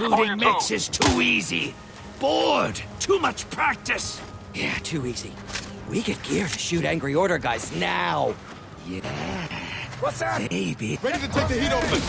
Shooting Mitch is too easy. Bored. Too much practice. Yeah, too easy. We get gear to shoot Angry Order guys now. Yeah. What's that? Baby. Ready to take the heat open.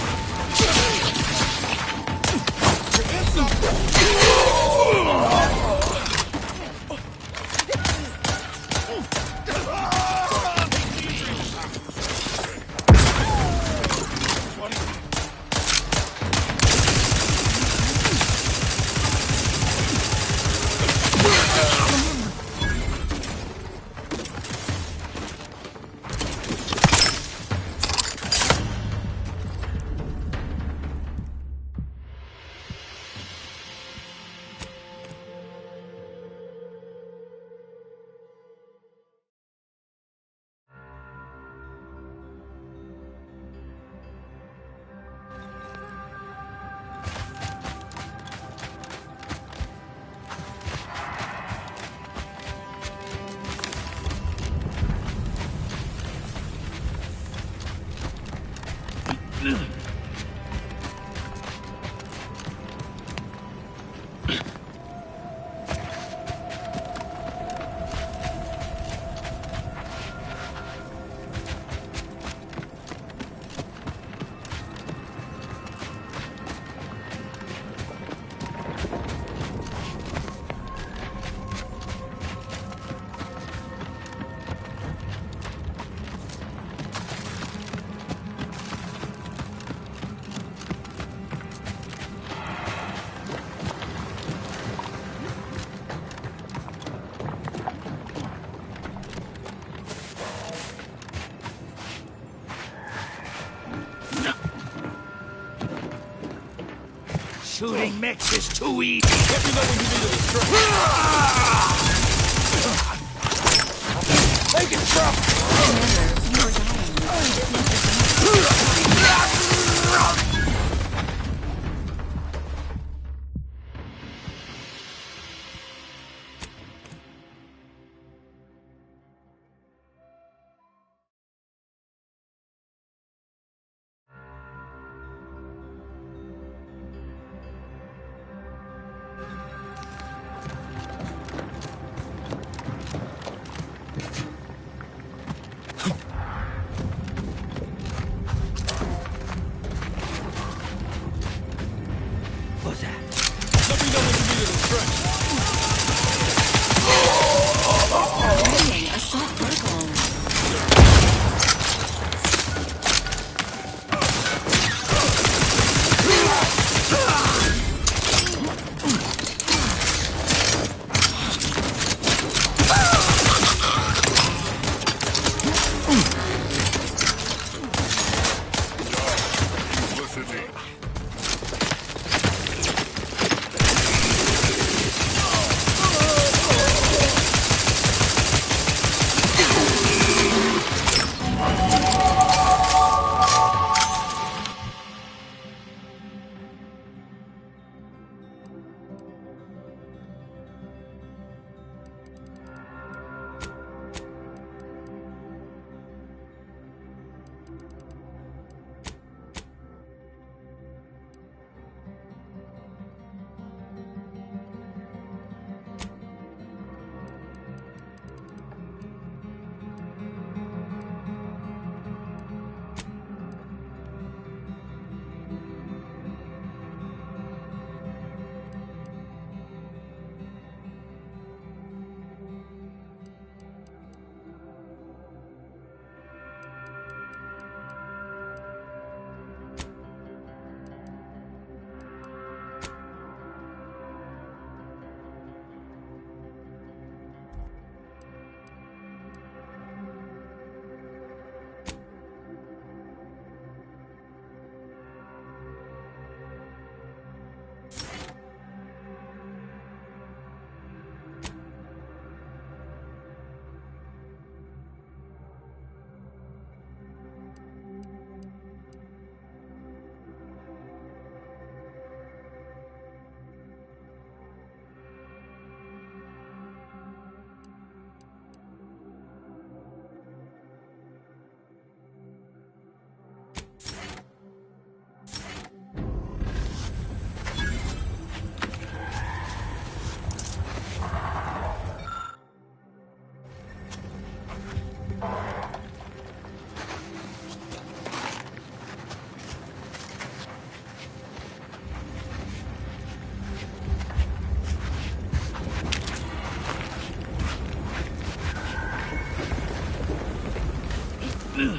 Shooting Mitch is too easy. Let me know when you need a distraction. Make it drop. Error.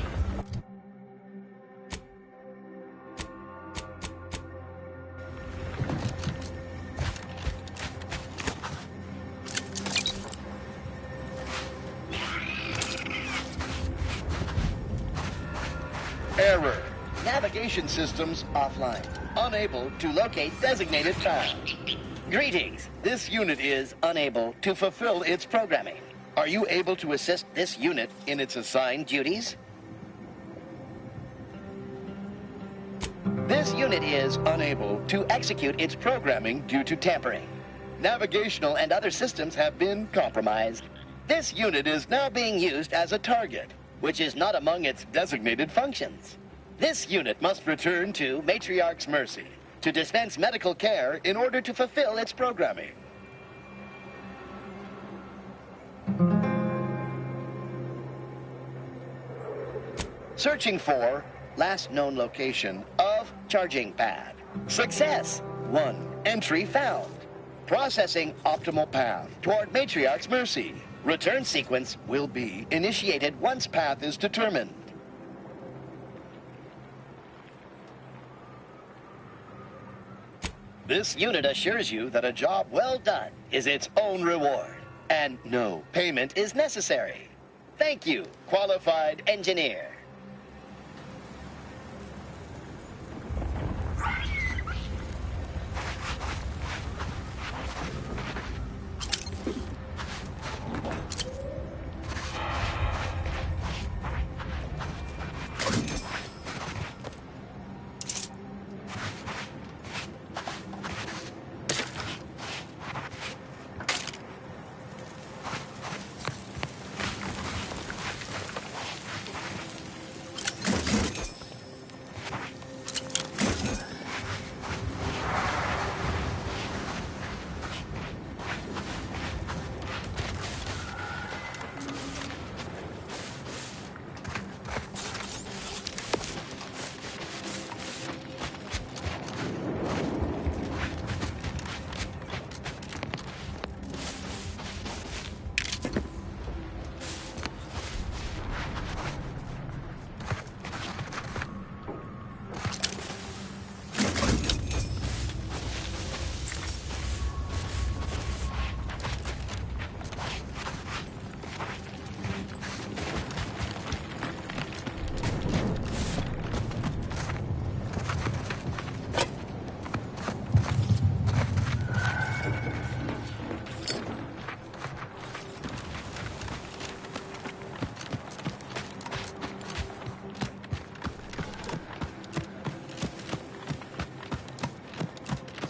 Navigation systems offline. Unable to locate designated time. Greetings. This unit is unable to fulfill its programming. Are you able to assist this unit in its assigned duties? This unit is unable to execute its programming due to tampering. Navigational and other systems have been compromised. This unit is now being used as a target, which is not among its designated functions. This unit must return to Matriarch's Mercy to dispense medical care in order to fulfill its programming. Searching for last known location of charging pad. Success. 1 entry found. Processing optimal path toward Matriarch's Mercy. Return sequence will be initiated once path is determined. This unit assures you that a job well done is its own reward, and no payment is necessary. Thank you, qualified engineer.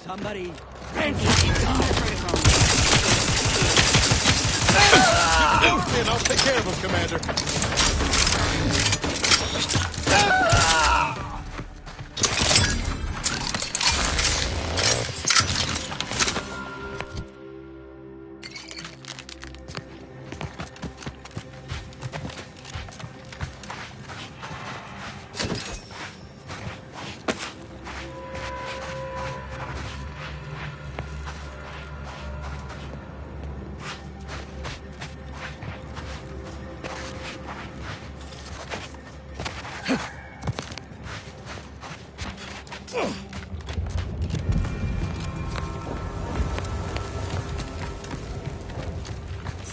Somebody. I'll take care of him, Commander.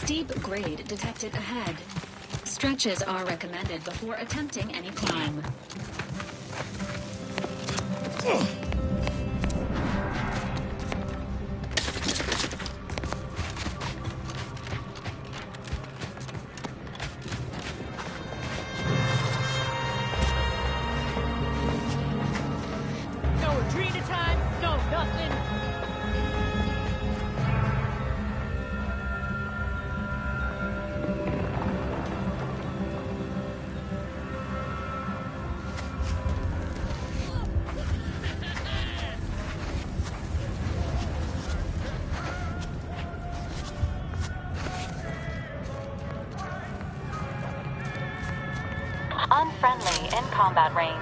Steep grade detected ahead. Stretches are recommended before attempting any climb. No retreat time, no nothing. Unfriendly in combat range.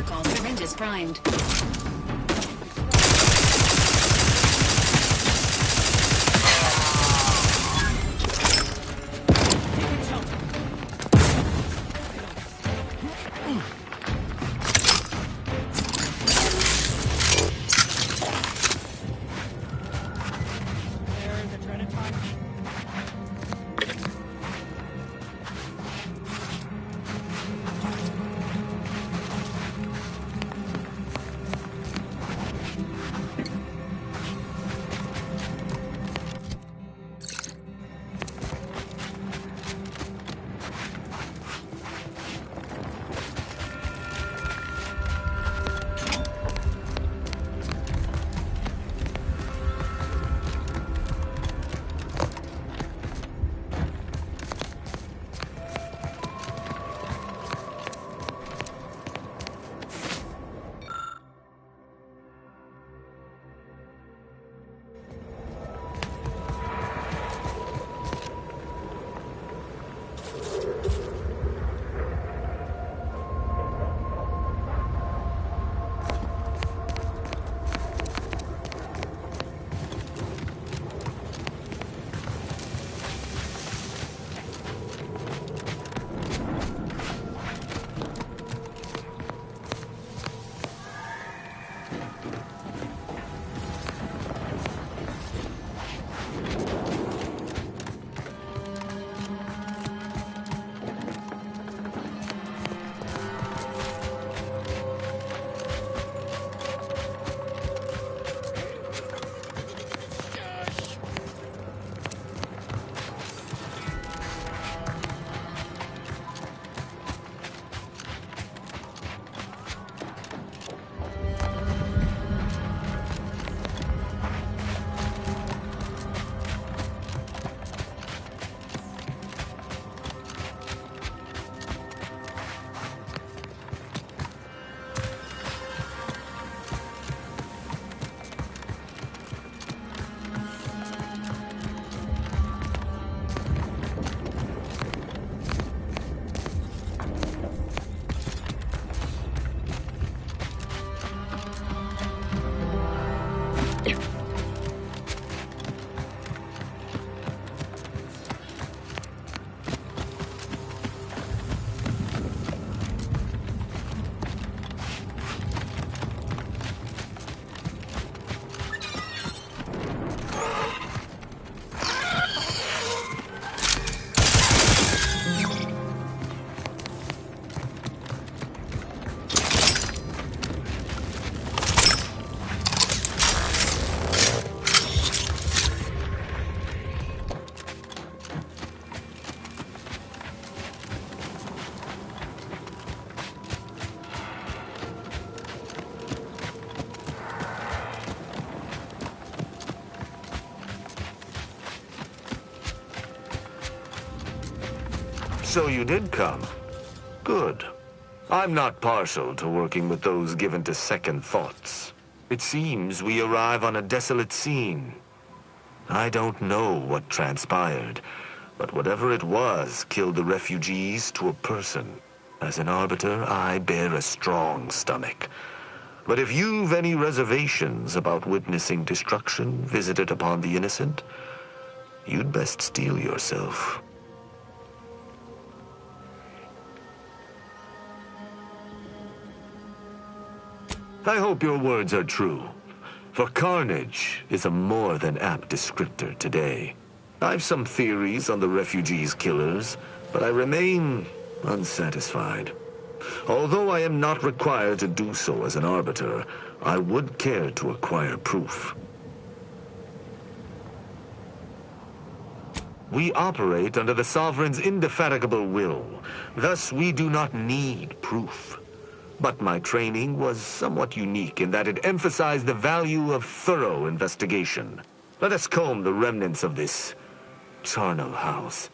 protocol syringes primed. So you did come. Good. I'm not partial to working with those given to second thoughts. It seems we arrive on a desolate scene. I don't know what transpired, but whatever it was killed the refugees to a person. As an arbiter, I bear a strong stomach. But if you've any reservations about witnessing destruction visited upon the innocent, you'd best steel yourself. I hope your words are true, for carnage is a more than apt descriptor today. I've some theories on the refugees' killers, but I remain unsatisfied. Although I am not required to do so as an arbiter, I would care to acquire proof. We operate under the Sovereign's indefatigable will, thus we do not need proof. But my training was somewhat unique in that it emphasized the value of thorough investigation. Let us comb the remnants of this charnel house.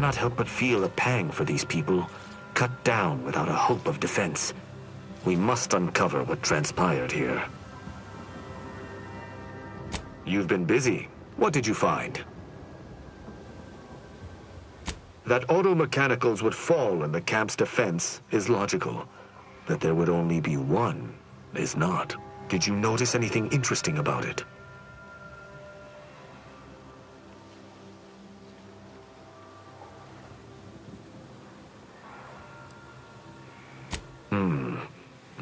cannot help but feel a pang for these people, cut down without a hope of defense. We must uncover what transpired here. You've been busy. What did you find? That auto mechanicals would fall in the camp's defense is logical. That there would only be one is not. Did you notice anything interesting about it?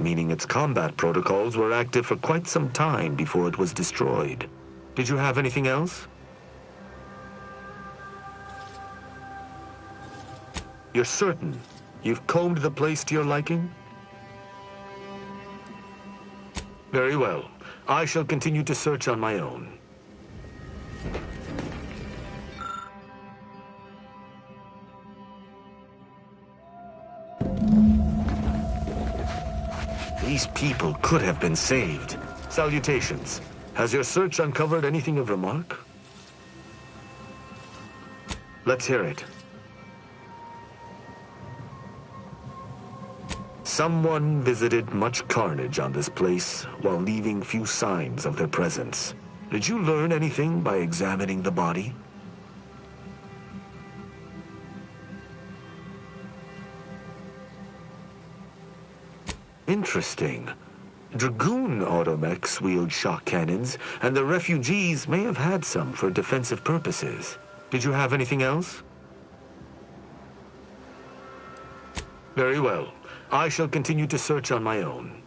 Meaning its combat protocols were active for quite some time before it was destroyed. Did you have anything else? You're certain you've combed the place to your liking? Very well. I shall continue to search on my own. These people could have been saved. Salutations. Has your search uncovered anything of remark? Let's hear it. Someone visited much carnage on this place while leaving few signs of their presence. Did you learn anything by examining the body? Interesting. Dragoon automechs wield shock cannons, and the refugees may have had some for defensive purposes. Did you have anything else? Very well. I shall continue to search on my own.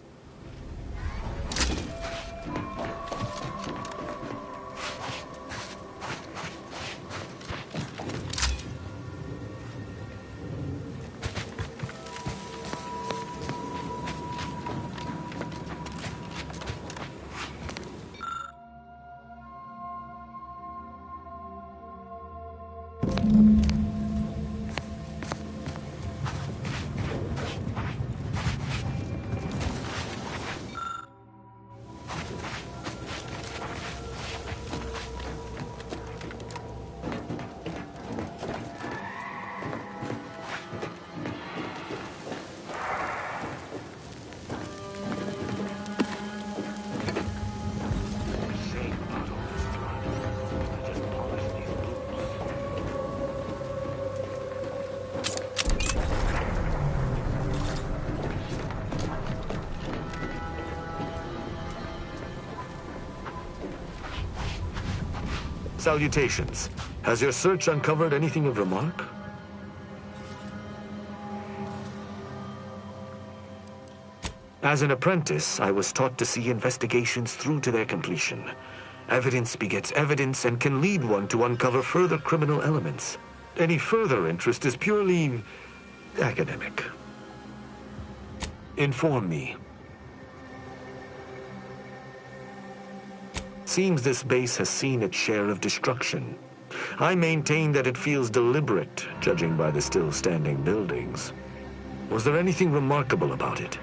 Salutations. Has your search uncovered anything of remark? As an apprentice, I was taught to see investigations through to their completion. Evidence begets evidence and can lead one to uncover further criminal elements. Any further interest is purely academic. Inform me. Seems this base has seen its share of destruction. I maintain that it feels deliberate, judging by the still standing buildings. Was there anything remarkable about it?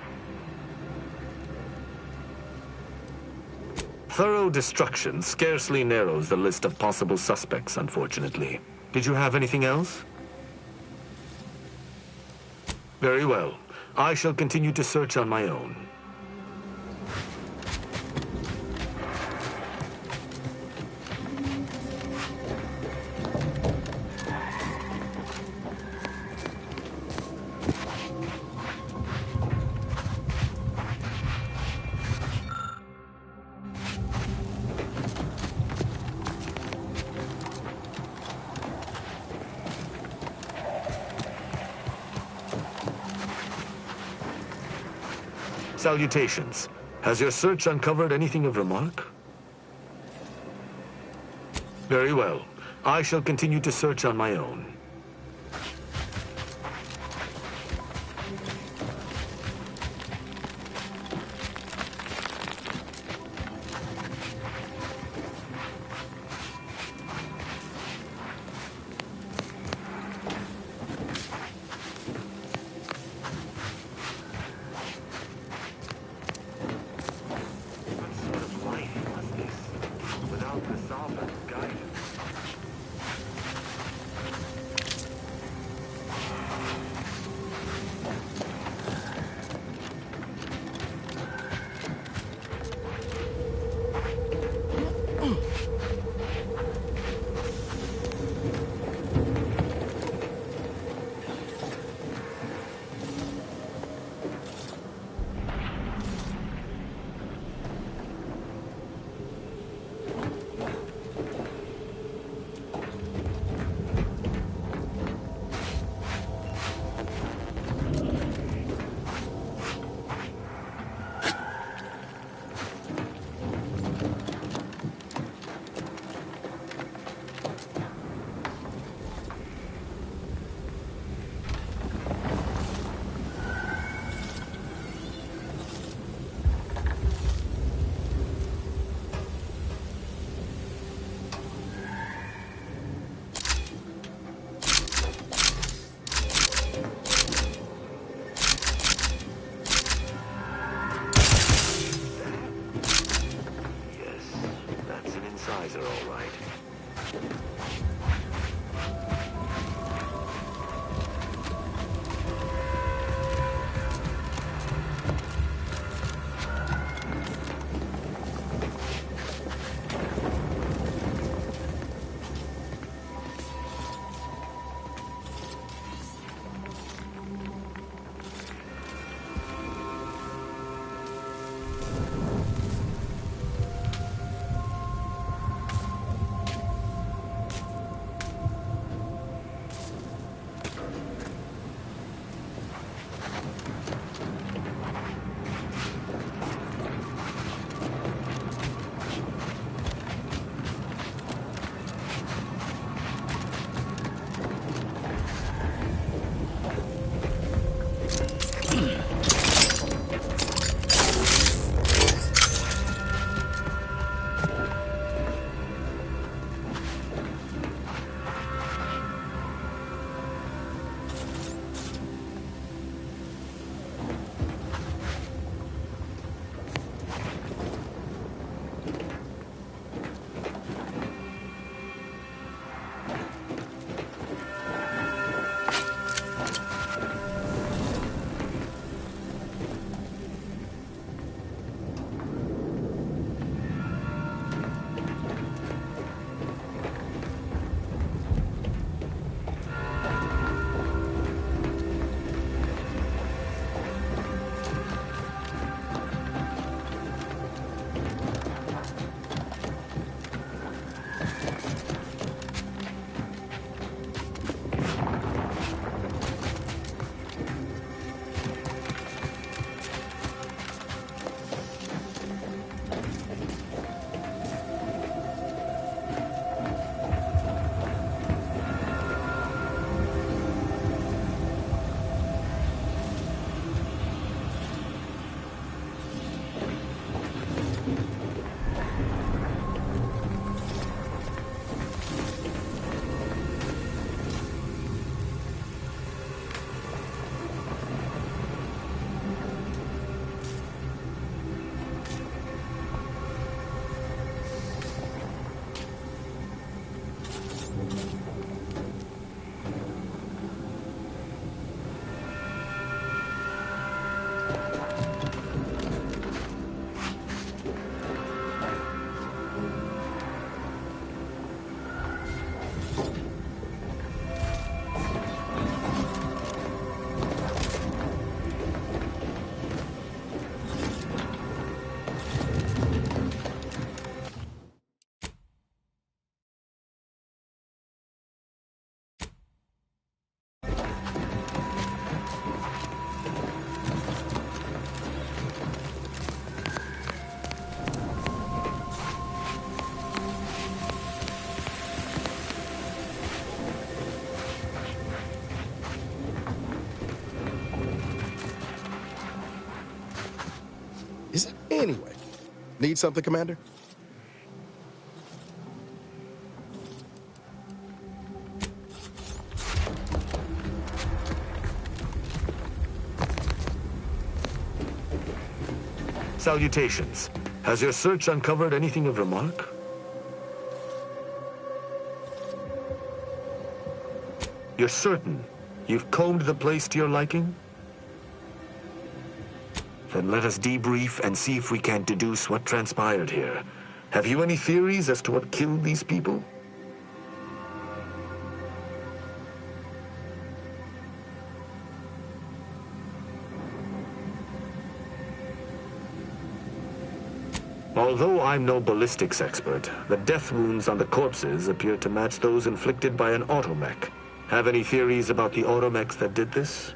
Thorough destruction scarcely narrows the list of possible suspects, unfortunately. Did you have anything else? Very well. I shall continue to search on my own. Salutations. Has your search uncovered anything of remark? Very well. I shall continue to search on my own. guys are all right. Anyway, need something, Commander? Salutations. Has your search uncovered anything of remark? You're certain you've combed the place to your liking? Then let us debrief and see if we can deduce what transpired here. Have you any theories as to what killed these people? Although I'm no ballistics expert, the death wounds on the corpses appear to match those inflicted by an automech. Have any theories about the automechs that did this?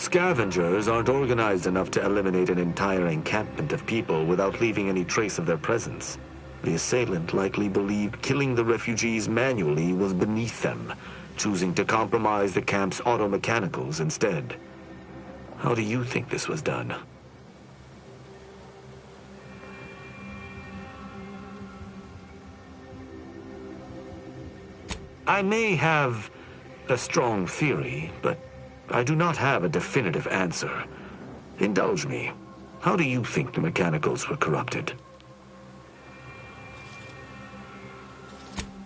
Scavengers aren't organized enough to eliminate an entire encampment of people without leaving any trace of their presence. The assailant likely believed killing the refugees manually was beneath them, choosing to compromise the camp's auto-mechanicals instead. How do you think this was done? I may have A strong theory, but I do not have a definitive answer. Indulge me. How do you think the mechanicals were corrupted?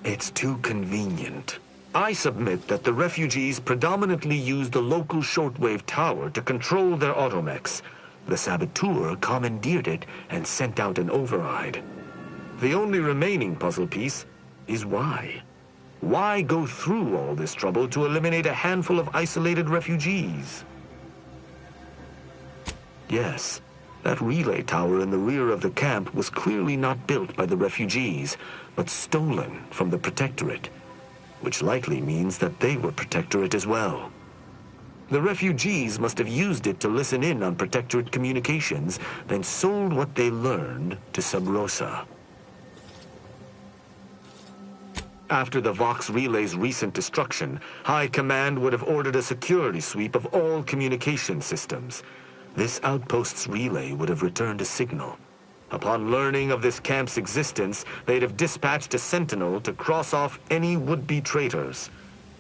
It's too convenient. I submit that the refugees predominantly used the local shortwave tower to control their automechs. The saboteur commandeered it and sent out an override. The only remaining puzzle piece is why. Why go through all this trouble to eliminate a handful of isolated refugees? Yes, that relay tower in the rear of the camp was clearly not built by the refugees, but stolen from the Protectorate, which likely means that they were Protectorate as well. The refugees must have used it to listen in on Protectorate communications, then sold what they learned to Sub Rosa. After the Vox Relay's recent destruction, High Command would have ordered a security sweep of all communication systems. This outpost's relay would have returned a signal. Upon learning of this camp's existence, they'd have dispatched a sentinel to cross off any would-be traitors.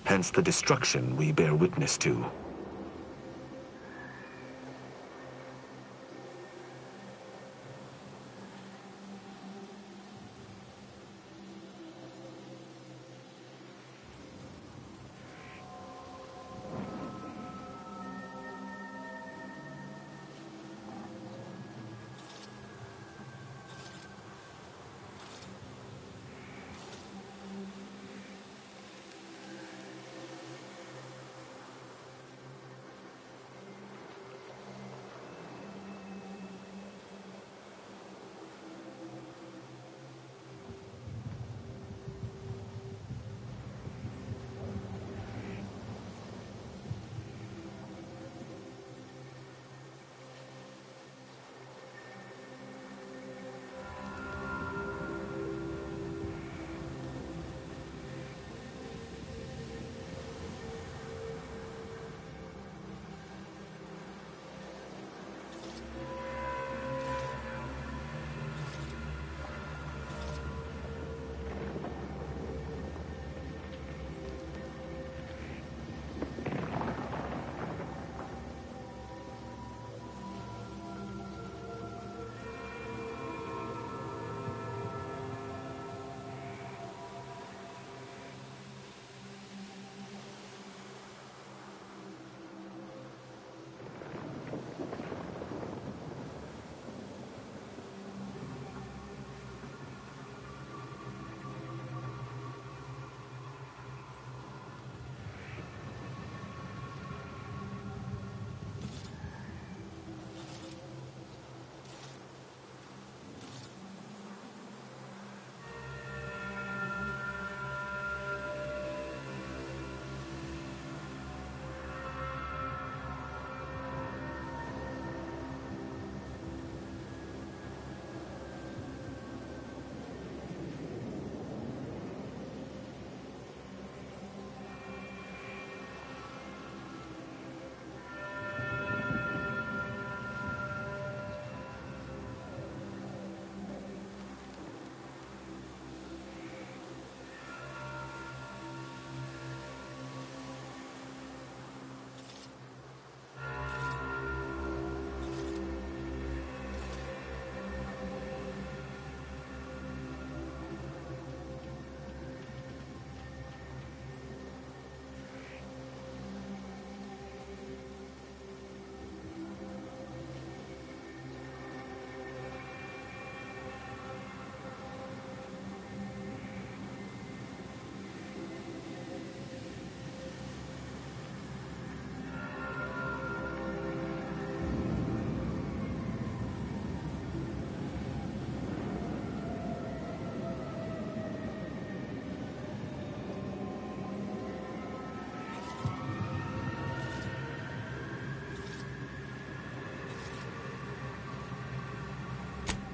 Hence the destruction we bear witness to.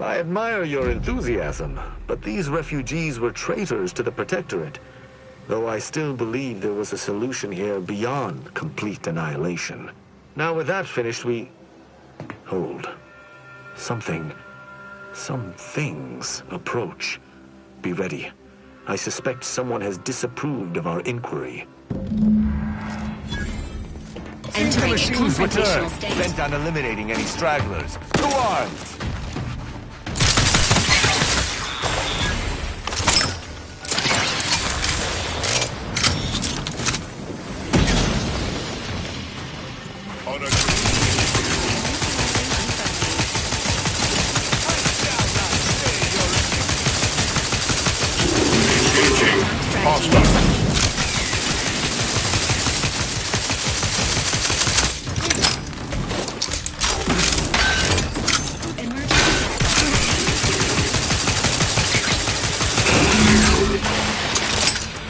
I admire your enthusiasm, but these refugees were traitors to the Protectorate, though I still believe there was a solution here beyond complete annihilation. Now with that finished, Hold. Some things approach. Be ready. I suspect someone has disapproved of our inquiry. Bring the Entering a machines return, confrontational state. bent on eliminating any stragglers. To arms!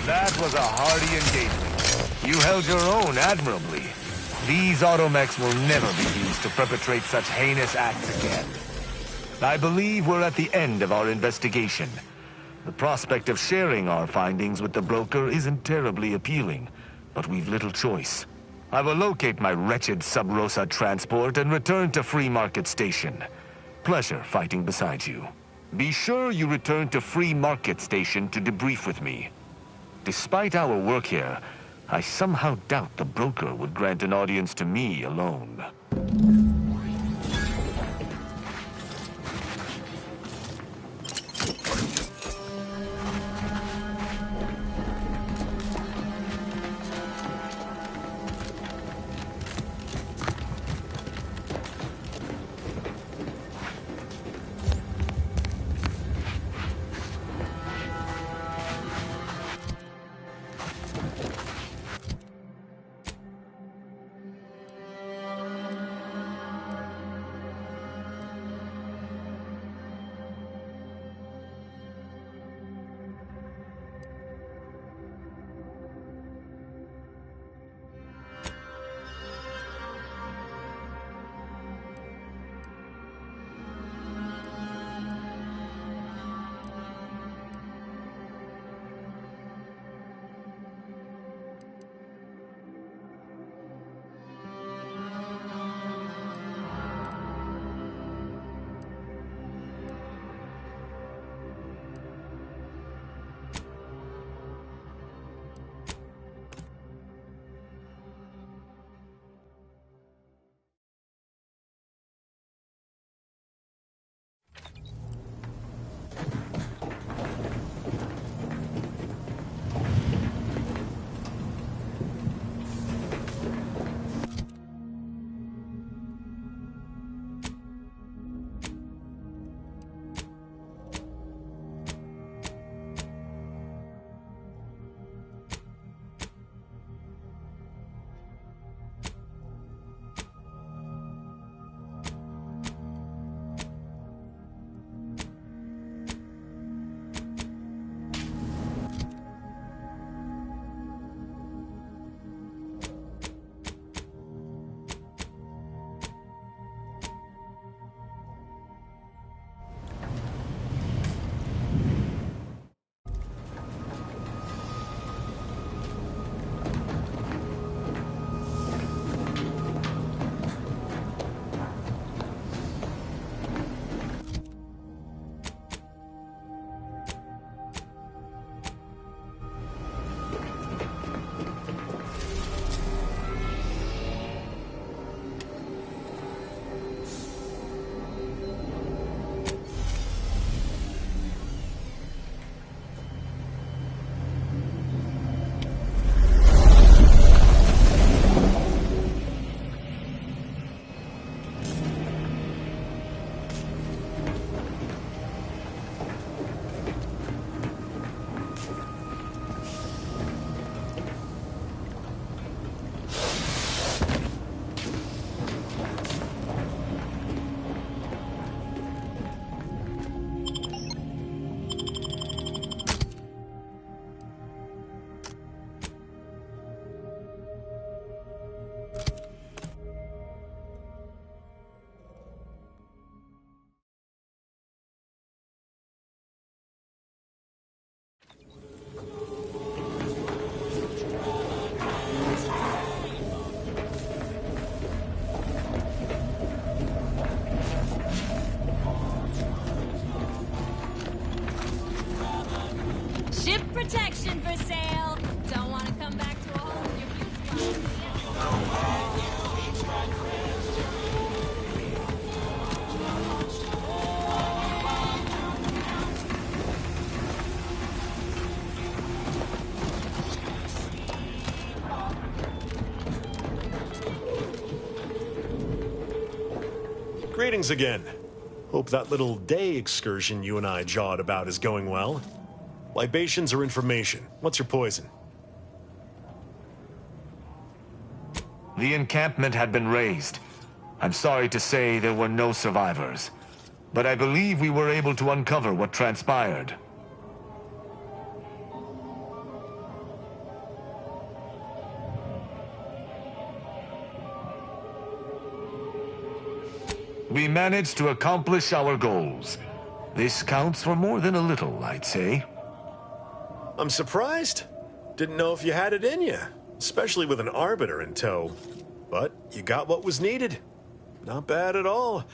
That was a hardy engagement. You held your own admirably. These automechs will never be used to perpetrate such heinous acts again. I believe we're at the end of our investigation. The prospect of sharing our findings with the broker isn't terribly appealing, but we've little choice. I will locate my wretched Sub Rosa transport and return to Free Market Station. Pleasure fighting beside you. Be sure you return to Free Market Station to debrief with me. Despite our work here, I somehow doubt the broker would grant an audience to me alone. for sale. Don't want to come back to all of your beauty. Greetings again. Hope that little day excursion you and I jawed about is going well. Libations or information? What's your poison? The encampment had been razed. I'm sorry to say there were no survivors, but I believe we were able to uncover what transpired. We managed to accomplish our goals. This counts for more than a little, I'd say. I'm surprised. Didn't know if you had it in you, especially with an Arbiter in tow. But you got what was needed. Not bad at all.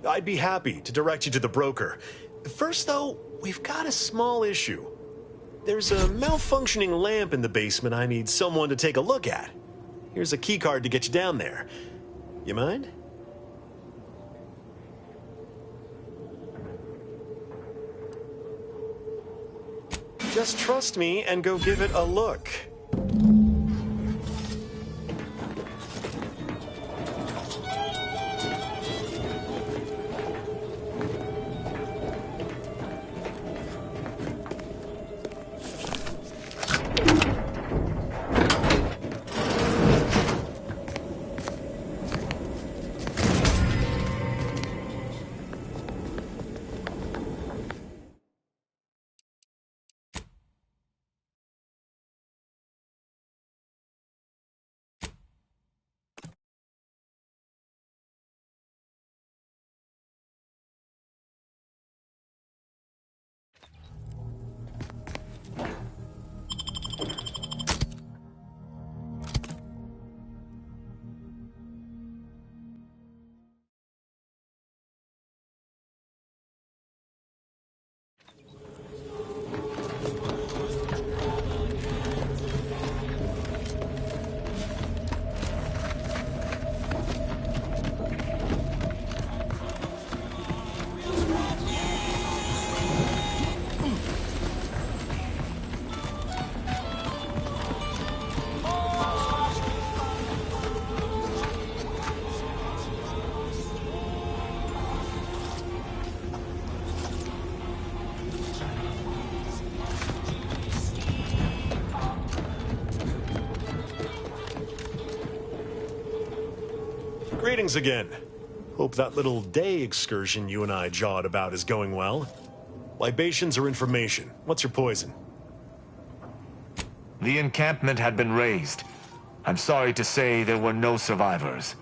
I'd be happy to direct you to the broker. First, though, we've got a small issue. There's a malfunctioning lamp in the basement I need someone to take a look at. Here's a keycard to get you down there. You mind? Just trust me and go give it a look. Greetings again. Hope that little day excursion you and I jawed about is going well. Libations or information? What's your poison? The encampment had been razed. I'm sorry to say there were no survivors,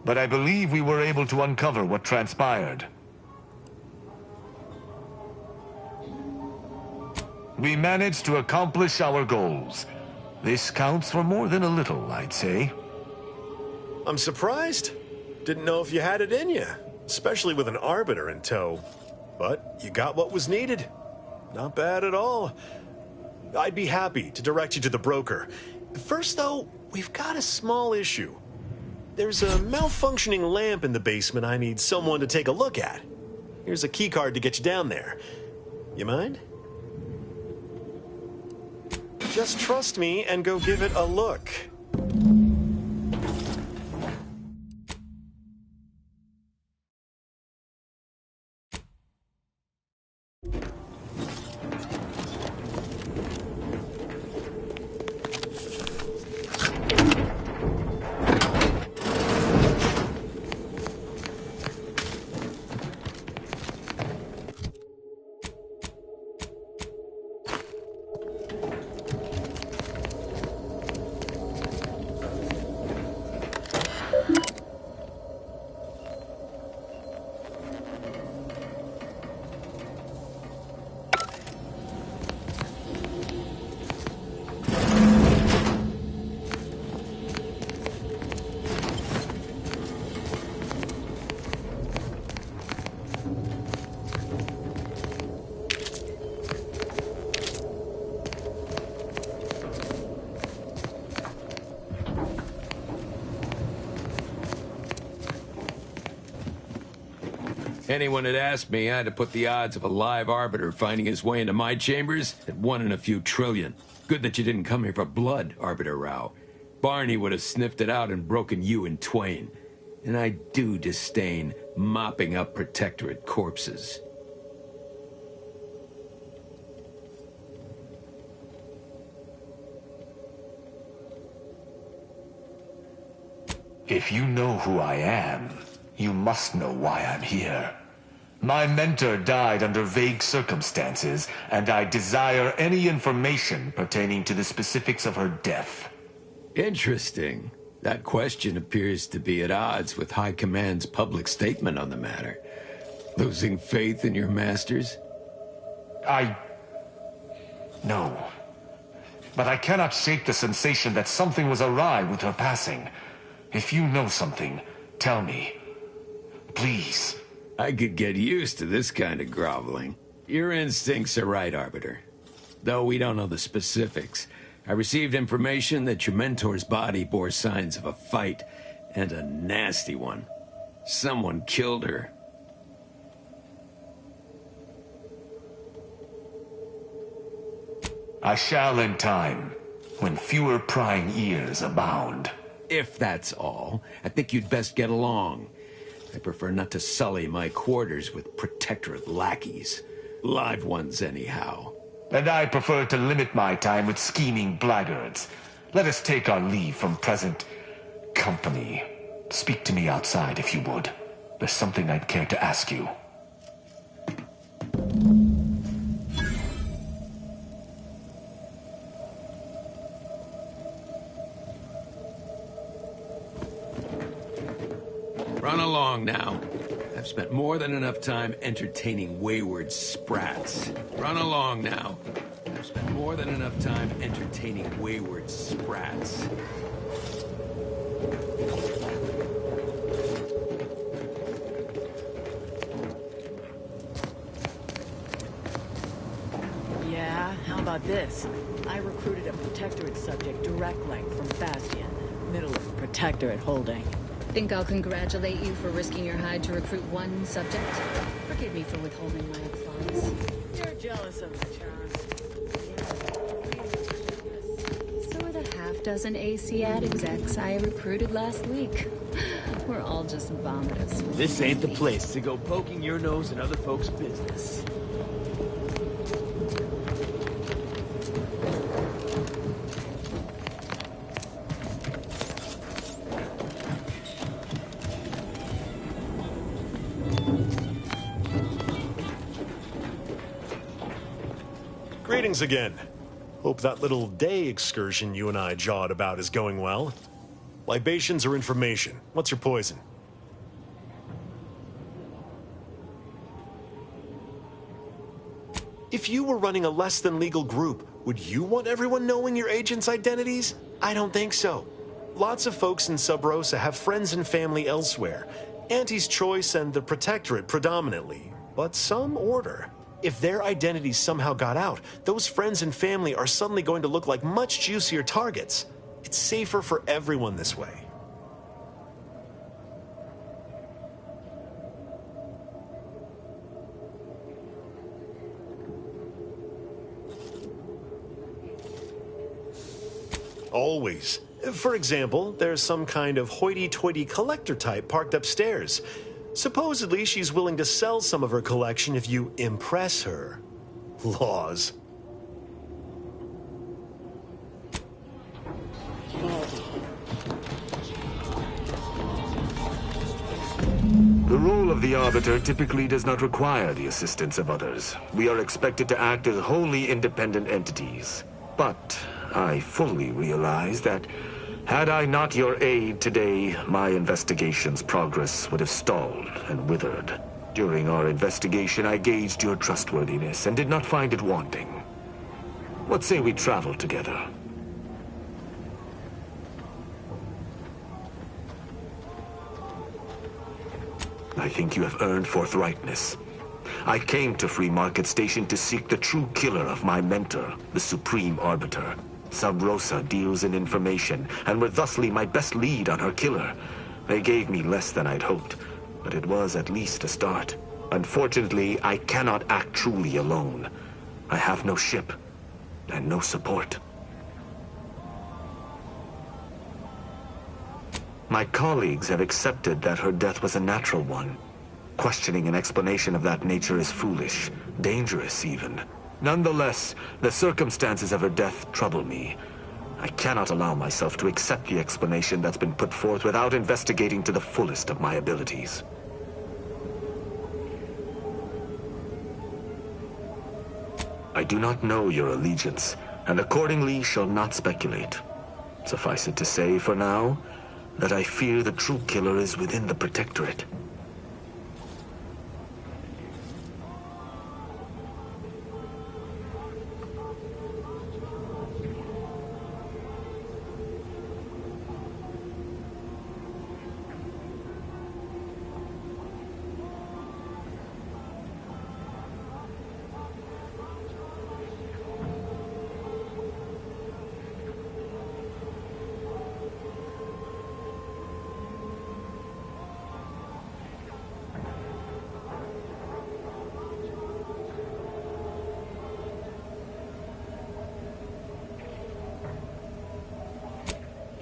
but I believe we were able to uncover what transpired. We managed to accomplish our goals. This counts for more than a little, I'd say. I'm surprised. Didn't know if you had it in you, especially with an Arbiter in tow. But you got what was needed. Not bad at all. I'd be happy to direct you to the broker. First, though, we've got a small issue. There's a malfunctioning lamp in the basement I need someone to take a look at. Here's a keycard to get you down there. You mind? Just trust me and go give it a look. Anyone had asked me, I had to put the odds of a live Arbiter finding his way into my chambers at 1 in a few trillion. Good that you didn't come here for blood, Arbiter Rao. Barney would have sniffed it out and broken you in twain. And I do disdain mopping up Protectorate corpses. If you know who I am, you must know why I'm here. My mentor died under vague circumstances, and I desire any information pertaining to the specifics of her death. Interesting. That question appears to be at odds with High Command's public statement on the matter. Losing faith in your masters? No. But I cannot shake the sensation that something was awry with her passing. If you know something, tell me. Please. I could get used to this kind of groveling. Your instincts are right, Arbiter. Though we don't know the specifics, I received information that your mentor's body bore signs of a fight, and a nasty one. Someone killed her. I shall in time, when fewer prying ears abound. If that's all, I think you'd best get along. I prefer not to sully my quarters with Protectorate lackeys. Live ones, anyhow. And I prefer to limit my time with scheming blackguards. Let us take our leave from present company. Speak to me outside, if you would. There's something I'd care to ask you. Run along now. I've spent more than enough time entertaining wayward sprats. Run along now. I've spent more than enough time entertaining wayward sprats. Yeah, how about this? I recruited a Protectorate subject direct link from Bastion, middle of Protectorate holding. Think I'll congratulate you for risking your hide to recruit one subject? Forgive me for withholding my applause. You're jealous of my charms. So are the half-dozen AC ad execs I recruited last week. We're all just vomitous. This ain't the place to go poking your nose in other folks' business. Greetings again. Hope that little day excursion you and I jawed about is going well. Libations or information? What's your poison? If you were running a less-than-legal group, would you want everyone knowing your agents' identities? I don't think so. Lots of folks in Sub Rosa have friends and family elsewhere. Auntie's Choice and the Protectorate predominantly, but some order. If their identities somehow got out, those friends and family are suddenly going to look like much juicier targets. It's safer for everyone this way. Always. For example, there's some kind of hoity-toity collector type parked upstairs. Supposedly, she's willing to sell some of her collection if you impress her. Laws. The role of the Arbiter typically does not require the assistance of others. We are expected to act as wholly independent entities. But I fully realize that had I not your aid today, my investigation's progress would have stalled and withered. During our investigation, I gauged your trustworthiness and did not find it wanting. What say we travel together? I think you have earned forthrightness. I came to Free Market Station to seek the true killer of my mentor, the Supreme Arbiter. Sub Rosa deals in information, and were thusly my best lead on her killer. They gave me less than I'd hoped, but it was at least a start. Unfortunately, I cannot act truly alone. I have no ship, and no support. My colleagues have accepted that her death was a natural one. questioning an explanation of that nature is foolish, dangerous even. Nonetheless, the circumstances of her death trouble me. I cannot allow myself to accept the explanation that's been put forth without investigating to the fullest of my abilities. I do not know your allegiance, and accordingly shall not speculate. Suffice it to say, for now, that I fear the true killer is within the Protectorate.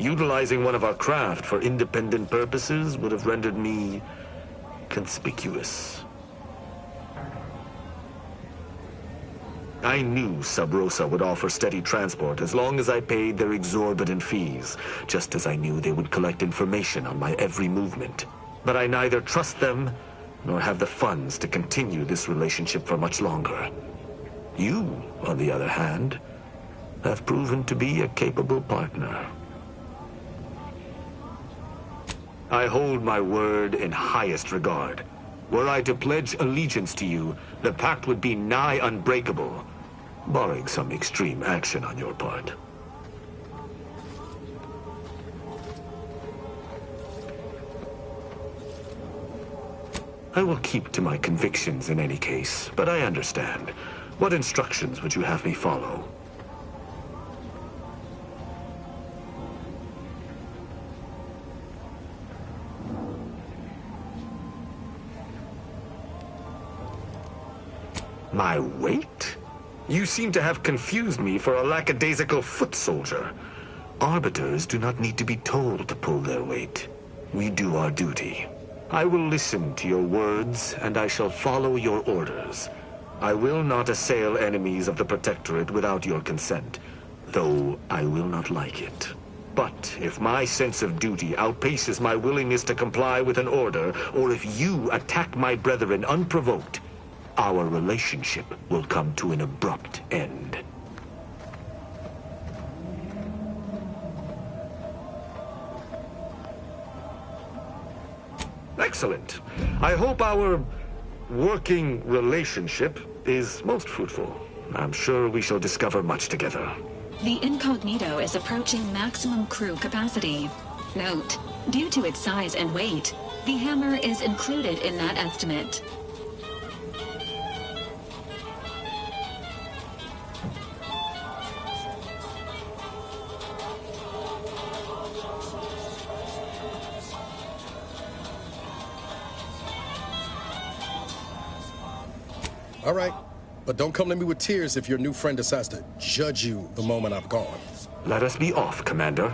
Utilizing one of our craft for independent purposes would have rendered me conspicuous. I knew Sub Rosa would offer steady transport as long as I paid their exorbitant fees, just as I knew they would collect information on my every movement. But I neither trust them nor have the funds to continue this relationship for much longer. You, on the other hand, have proven to be a capable partner. I hold my word in highest regard. Were I to pledge allegiance to you, the pact would be nigh unbreakable, barring some extreme action on your part. I will keep to my convictions in any case, but I understand. What instructions would you have me follow? My weight? You seem to have confused me for a lackadaisical foot soldier. Arbiters do not need to be told to pull their weight. We do our duty. I will listen to your words, and I shall follow your orders. I will not assail enemies of the Protectorate without your consent, though I will not like it. But if my sense of duty outpaces my willingness to comply with an order, or if you attack my brethren unprovoked, our relationship will come to an abrupt end. Excellent. I hope our working relationship is most fruitful. I'm sure we shall discover much together. The Incognito is approaching maximum crew capacity. Note, due to its size and weight, the hammer is included in that estimate. All right, but don't come to me with tears if your new friend decides to judge you the moment I've gone. Let us be off, Commander.